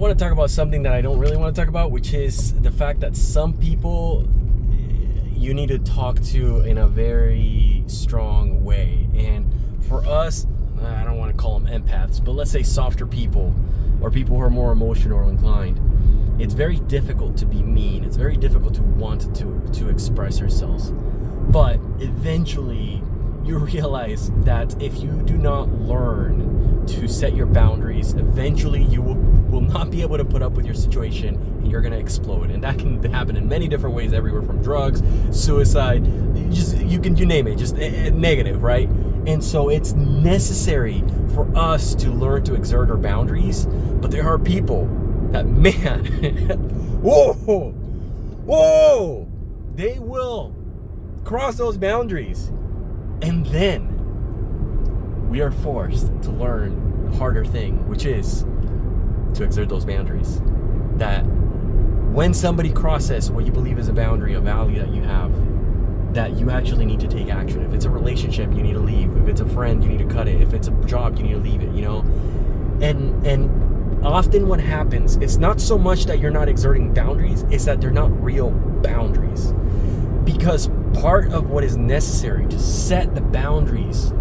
want to talk about something that I don't really want to talk about, which is the fact that some people you need to talk to in a very strong way. And for us, I don't want to call them empaths, but let's say softer people or people who are more emotional inclined, it's very difficult to be mean. It's very difficult to want to express yourselves. But eventually you realize that if you do not learn to set your boundaries, eventually you will not be able to put up with your situation and you're going to explode. And that can happen in many different ways, everywhere from drugs, suicide, you name it, just negative, right? And so it's necessary for us to learn to exert our boundaries. But there are people that, man, whoa, they will cross those boundaries. And then we are forced to learn the harder thing, which is to exert those boundaries. That when somebody crosses what you believe is a boundary, a value that you have, that you actually need to take action. If it's a relationship, you need to leave. If it's a friend, you need to cut it. If it's a job, you need to leave it, you know? And often what happens, it's not so much that you're not exerting boundaries, it's that they're not real boundaries. Because part of what is necessary to set the boundaries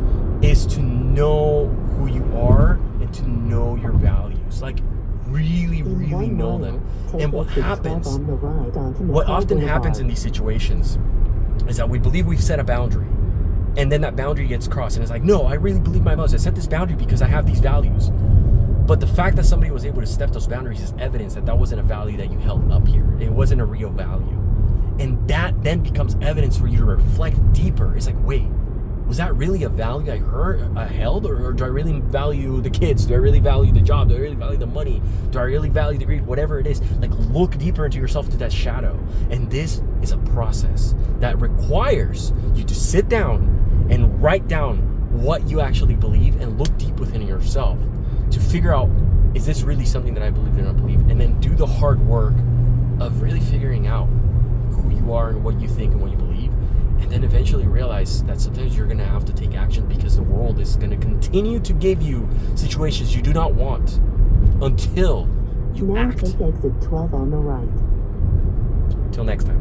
is to know who you are and to know your values. Like, really know them. And what often happens in these situations is that we believe we've set a boundary, and then that boundary gets crossed, and it's like, no, I really believe my values. I set this boundary because I have these values. But the fact that somebody was able to step those boundaries is evidence that that wasn't a value that you held up here. It wasn't a real value. And that then becomes evidence for you to reflect deeper. It's like, wait, was that really a value I held? Or do I really value the kids? Do I really value the job? Do I really value the money? Do I really value the greed? Whatever it is, like, look deeper into yourself, to that shadow. And this is a process that requires you to sit down and write down what you actually believe and look deep within yourself to figure out, is this really something that I believe or not believe? And then do the hard work of really figuring out who you are and what you think and what you believe. And then eventually realize that sometimes you're going to have to take action, because the world is going to continue to give you situations you do not want until you act. Now take exit 12 on the right. Till next time.